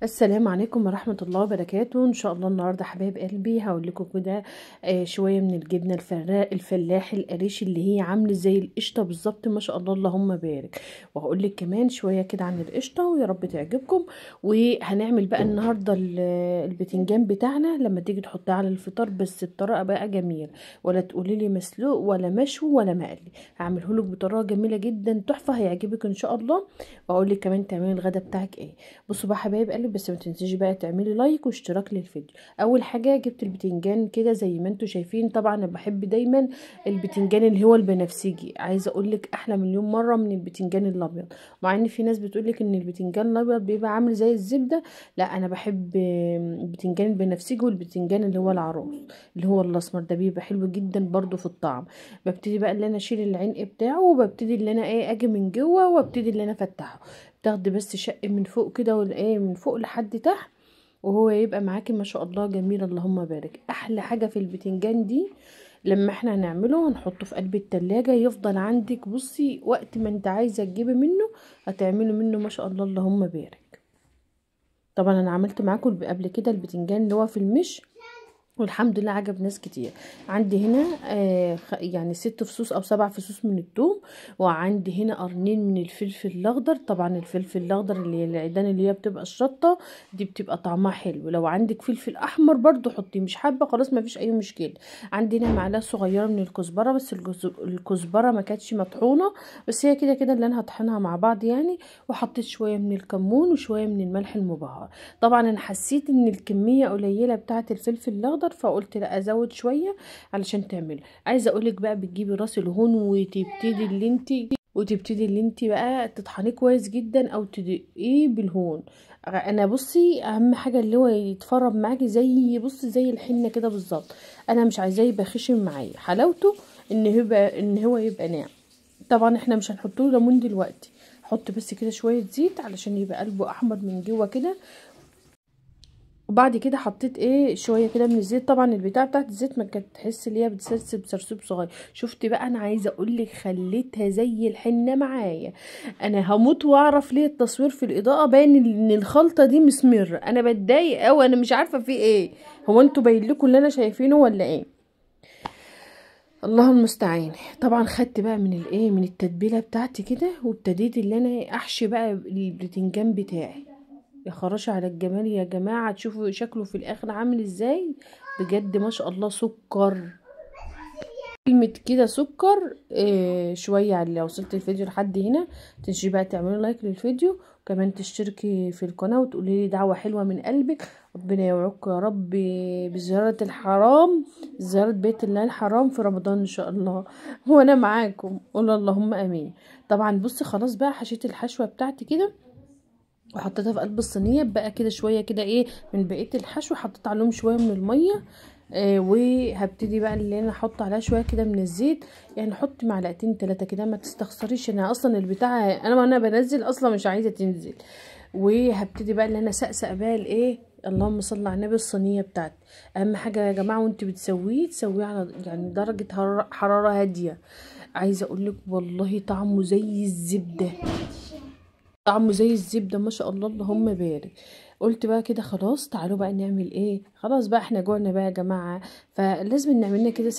السلام عليكم ورحمة الله وبركاته. ان شاء الله النهاردة حبايب قلبي هقول لكم كده شوية من الجبنة الفلاحي القريش اللي هي عاملة زي القشطة بالظبط، ما شاء الله اللهم بارك. وهقول لك كمان شوية كده عن القشطة ويا رب تعجبكم. وهنعمل بقى النهاردة البتنجان بتاعنا لما تيجي تحطيه على الفطار، بس بطريقة بقى جميلة، ولا تقولي لي مسلوق ولا مشوي ولا مقلي. هعمله لك بطريقة جميلة جدا تحفة، هيعجبك ان شاء الله. واقول لك كمان تعملي الغدا بتاعك ايه. بصوا بقى حبايب قلبي، بس ما تنسيش بقى تعملي لايك واشتراك للفيديو. اول حاجه جبت البتنجان كده زي ما انتم شايفين. طبعا انا بحب دايما البتنجان اللي هو البنفسجي، عايزه اقول لك احلى مليون مره من البتنجان الابيض. مع ان في ناس بتقول لك ان البتنجان الابيض بيبقى عامل زي الزبده، لا انا بحب البتنجان البنفسجي والبتنجان اللي هو العروس اللي هو الاسمر ده، بيبقى حلو جدا برضو في الطعم. ببتدي بقى اللي انا اشيل العنق بتاعه، وببتدي اللي انا اجي من جوه وابتدي اللي انا افتحه. تاخدي بس شق من فوق كده والايه من فوق لحد تحت، وهو يبقى معاكي ما شاء الله جميل اللهم بارك. احلى حاجه في البتنجان دي لما احنا هنعمله هنحطه في قلب التلاجة، يفضل عندك بصي وقت ما انت عايزه تجيبي منه هتعمله منه ما شاء الله اللهم بارك. طبعا انا عملت معاكم قبل كده البتنجان اللي هو في المش، والحمد لله عجب ناس كتير. عندي هنا يعني 6 فصوص او 7 فصوص من الثوم، وعندي هنا قرنين من الفلفل الاخضر. طبعا الفلفل الاخضر اللي هي العيدان اللي هي بتبقى الشطه دي بتبقى طعمها حلو. لو عندك فلفل احمر برضو حطيه، مش حابه خلاص ما فيش اي مشكله. عندي هنا معلقه صغيره من الكزبره، بس الكزبره ما كانتش مطحونه، بس هي كده كده اللي انا هطحنها مع بعض يعني. وحطيت شويه من الكمون وشويه من الملح المبهر. طبعا انا حسيت ان الكميه قليله بتاعه الفلفل الاخضر، فقلت لا ازود شويه علشان تعمله. عايزه اقولك بقى بتجيبي راس الهون وتبتدي اللي انت بقى تطحنيه كويس جدا او تدقيه بالهون. انا بصي اهم حاجه اللي هو يتفرم معاكي زي بصي زي الحنه كده بالظبط. انا مش عايزاه يبقى خشن معايا، حلاوته ان هو يبقى ناعم. طبعا احنا مش هنحطه له ليمون دلوقتي، حط بس كده شويه زيت علشان يبقى قلبه احمر من جوه كده. وبعد كده حطيت شويه كده من الزيت. طبعا البتاع بتاعت الزيت ما كانت تحس ان هي بتسرسب سرسوب صغير. شفت بقى انا عايزه اقول لك خليتها زي الحنه معايا. انا هموت واعرف ليه التصوير في الاضاءه باين ان الخلطه دي مسمره. انا بتضايق قوي، انا مش عارفه في ايه. هو انتوا باين لكم اللي انا شايفينه ولا ايه؟ الله المستعان. طبعا خدت بقى من التتبيله بتاعتي كده، وابتديت اللي انا احشي بقى البتنجان بتاعي. يا خراشي على الجمال يا جماعة، تشوفوا شكله في الاخر عامل ازاي. بجد ما شاء الله سكر، كلمة كده سكر. شوية على لو وصلت الفيديو لحد هنا تنسي بقى تعملوا لايك للفيديو، وكمان تشتركي في القناة وتقولي لي دعوة حلوة من قلبك. ربنا يوعدكم يا رب بزيارة الحرام، زيارة بيت الله الحرام في رمضان ان شاء الله. وانا معاكم قول اللهم امين. طبعا بصي خلاص بقى حشيت الحشوة بتاعتي كده وحطيتها في قلب الصينيه بقى كده شويه كده من بقيه الحشو. حطيت عليهم شويه من الميه، وهبتدي بقى اللي انا احط عليها شويه كده من الزيت. يعني حط معلقتين 3 كده، ما تستخسريش. انا اصلا البتاع انا بنزل اصلا مش عايزه تنزل. وهبتدي بقى اللي انا اسقسق بقى اللهم صل على النبي الصينيه بتاعتي. اهم حاجه يا جماعه وانت تسويه على يعني درجه حراره هاديه. عايزه اقول لك والله طعمه زي الزبدة ما شاء الله اللهم بارك. قلت بقى كده خلاص تعالوا بقى نعمل خلاص بقى احنا جوعنا بقى يا جماعة، فلازم نعمل لنا كده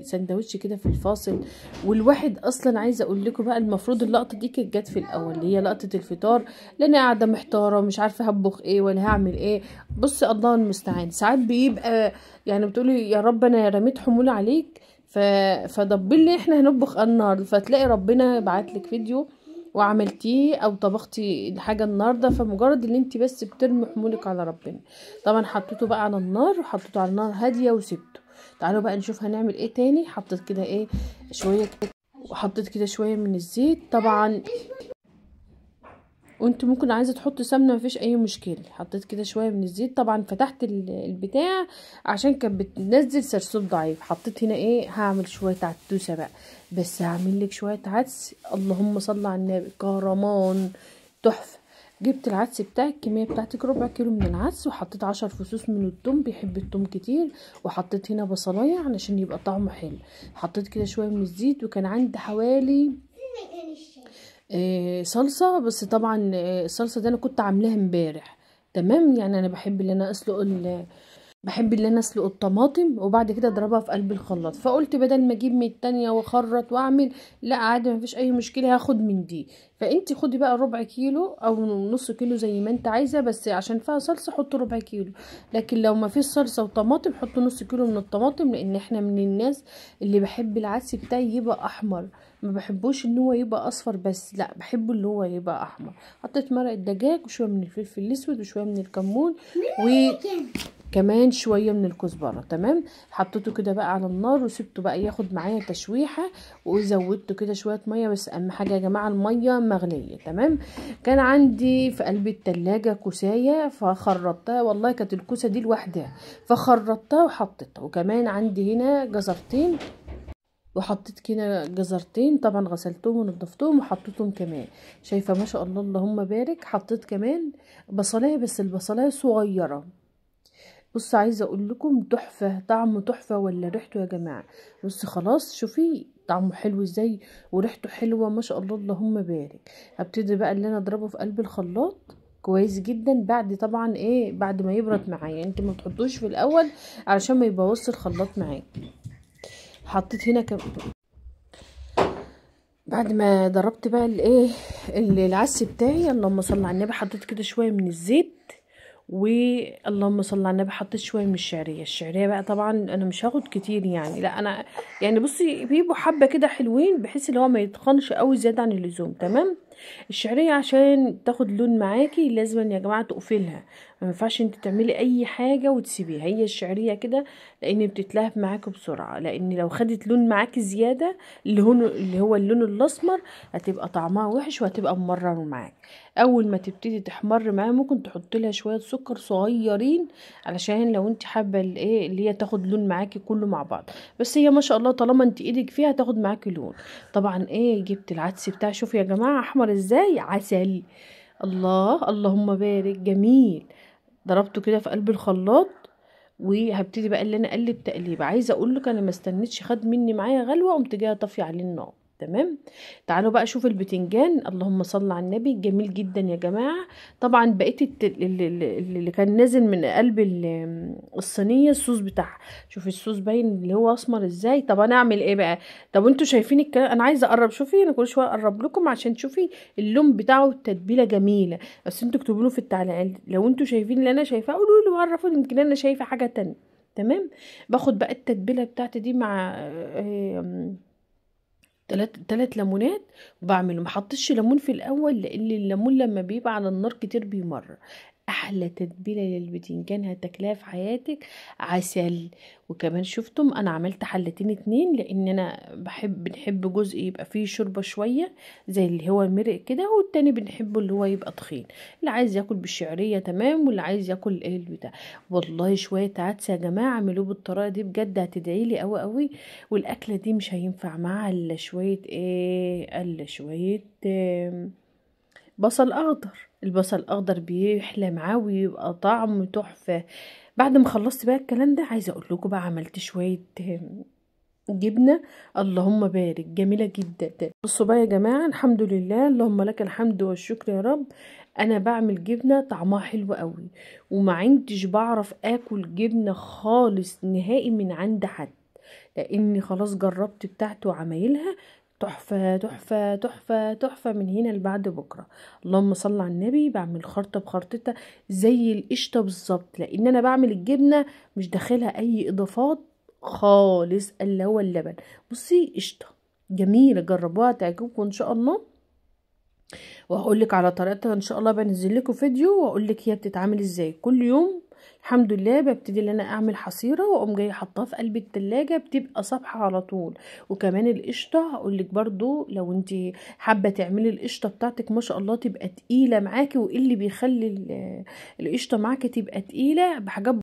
سندوتش كده في الفاصل. والواحد اصلا عايزه اقول لكم بقى المفروض اللقطه دي كانت جت في الاول اللي هي لقطه الفطار، لان قاعده محتاره مش عارفه هطبخ ولا هعمل بصي الله المستعان. ساعات بيبقى يعني بتقولي يا رب انا رميت حمول عليك، فضبل لي احنا هنطبخ النهارده، فتلاقي ربنا بعتلك فيديو وعملتيه او طبختي الحاجه النهارده. فمجرد ان انت بس بترمي حمولك على ربنا. طبعا حطيته بقى على النار، وحطيته على النار هاديه وسبته. تعالوا بقى نشوف هنعمل تاني. حطيت كده شويه كده، وحطيت كده شويه من الزيت طبعا. وانت ممكن عايزه تحطي سمنه مفيش اي مشكله. حطيت كده شويه من الزيت. طبعا فتحت البتاع عشان كانت بتنزل سرسوب ضعيف. حطيت هنا هعمل شويه عدسه بقى، بس هعمل لك شويه عدس اللهم صل على النبي كهرمان تحفه. جبت العدس بتاعك الكميه بتاعتك ربع كيلو من العدس، وحطيت 10 فصوص من الثوم، بيحب الثوم كتير. وحطيت هنا بصلايه علشان يبقى طعمه حلو. حطيت كده شويه من الزيت، وكان عندي حوالي صلصة. بس طبعا الصلصة دي انا كنت عاملاها امبارح، تمام. يعني انا بحب ان انا اسلق الطماطم وبعد كده اضربها في قلب الخلاط، فقلت بدل ما اجيب من التانية واخرط واعمل، لا عادي مفيش اي مشكلة هاخد من دي. فانتي خدي بقى ربع كيلو او نص كيلو زي ما انت عايزة، بس عشان فيها صلصة حط ربع كيلو، لكن لو ما فيش صلصة وطماطم حط نص كيلو من الطماطم، لان احنا من الناس اللي بحب العدس بتاعي يبقى احمر، ما بحبوش ان هو يبقى اصفر بس، لا بحبه اللي هو يبقى احمر. حطيت مرق الدجاج وشوية من الفلفل الاسود وشوية من الكمون كمان شويه من الكزبره. تمام. حطيته كده بقى على النار وسبته بقى ياخد معايا تشويحه، وزودته كده شويه ميه، بس اهم حاجه يا جماعه الميه مغليه. تمام. كان عندي في قلب التلاجة كوسايه فخرطتها، والله كانت الكوسه دي لوحدها فخرطتها وحطيتها، وكمان عندي هنا جزرتين وحطيت كده جزرتين طبعا غسلتهم ونضفتهم وحطيتهم كمان. شايفه ما شاء الله اللهم بارك. حطيت كمان بصلايه، بس البصلايه صغيره. بص عايزه اقول لكم تحفه، طعمه تحفه ولا ريحته يا جماعه. بص خلاص شوفي طعمه حلو ازاي وريحته حلوه ما شاء الله اللهم بارك. هبتدي بقى اللي انا اضربه في قلب الخلاط كويس جدا، بعد طبعا ايه، بعد ما يبرد معايا. انت ما تحطوش في الاول علشان ما يبوظش الخلاط معاك. حطيت هنا بعد ما ضربت بقى الايه العدس بتاعي، اللهم صل على النبي، حطيت كده شويه من الزيت، واللهم صل على النبي حطيت شويه من الشعريه بقى. طبعا انا مش هاخد كتير يعني، لا انا يعني بصي بيبقوا حبه كده حلوين بحيث ان هو ما يتخنش قوي زياده عن اللزوم. تمام. الشعريه عشان تاخد لون معاكي لازم يا جماعه تقفلها، ما ينفعش انت تعملي اي حاجه وتسيبيها هي الشعريه كده، لان بتتلهب معاكي بسرعه، لان لو خدت لون معاكي زياده اللي هو اللون الاسمر هتبقى طعمها وحش وهتبقى ممرر معاك. اول ما تبتدي تحمر معاه ممكن تحط لها شويه سكر صغيرين، علشان لو انت حابه الايه اللي هي تاخد لون معاكي كله مع بعض. بس هي ما شاء الله طالما انت ايدك فيها تاخد معاكي لون. طبعا ايه جبت العدس بتاعي، شوف يا جماعه احمر ازاي، عسل. الله اللهم بارك، جميل. ضربته كده في قلب الخلاط، وهبتدي بقى اللي انا اقلب تقليبه. عايزه اقول لك انا ما استنيتش، خد مني معايا غلوه قمت جايه طافيه عليه النار. تمام. تعالوا بقى شوف البتنجان، اللهم صل على النبي، جميل جدا يا جماعه. طبعا بقيت اللي كان نازل من قلب الصينيه الصوص بتاعها، شوفي الصوص باين اللي هو اسمر ازاي. طب انا اعمل ايه بقى؟ طب انتوا شايفين الكلام، انا عايزه اقرب، شوفي انا كل شويه اقرب لكم عشان تشوفي اللون بتاعه، التتبيله جميله. بس انتوا اكتبوا له في التعليقات لو انتوا شايفين اللي انا شايفاه، قولوا لي وعرفوني يمكن انا شايفه حاجه تانية. تمام. باخد بقى التتبيله بتاعتي دي مع تلات ليمونات، وبعمله محطش ليمون في الاول لان الليمون لما بيبقى على النار كتير بيمرر. احلى تتبيله للبتنجان هتاكلها في حياتك، عسل. وكمان شفتم انا عملت حلتين اتنين، لان انا بنحب جزء يبقى فيه شوربه شويه زي اللي هو المرق كده، والتاني بنحبه اللي هو يبقى تخين، اللي عايز ياكل بالشعريه تمام واللي عايز ياكل ايه البتاع. والله شويه عدس يا جماعه اعملوه بالطريقه دي بجد هتدعيلي قوي قوي. والاكله دي مش هينفع معاها الا شويه ايه، الا شويه بصل اخضر. البصل الاخضر بيحلى معاه ويبقى طعمه تحفه. بعد ما خلصت بقى الكلام ده، عايزه اقول لكم بقى عملت شويه جبنه، اللهم بارك، جميله جدا. بصوا بقى يا جماعه، الحمد لله اللهم لك الحمد والشكر يا رب. انا بعمل جبنه طعمها حلو قوي، وما عندش بعرف اكل جبنه خالص نهائي من عند حد، لاني خلاص جربت بتاعته وعمايلها تحفة تحفة تحفة تحفة من هنا لبعد بكرة. اللهم صل على النبي. بعمل خرطة بخرطتها زي القشطة بالظبط، لان انا بعمل الجبنة مش داخلها اي اضافات خالص الا هو اللبن. بصي قشطة جميلة، جربوها تعجبكم ان شاء الله، وهقول لك على طريقتها ان شاء الله. بنزل لكم فيديو واقول لك هي بتتعمل ازاي كل يوم. الحمد لله ببتدي ان انا اعمل حصيره واقوم جايه حطاها في قلب التلاجة بتبقى صبحه على طول. وكمان القشطه هقول لك برضو لو انت حابه تعملي القشطه بتاعتك ما شاء الله تبقى تقيله معاكي، وايه اللي بيخلي القشطه معاكي تبقى تقيله بحاجات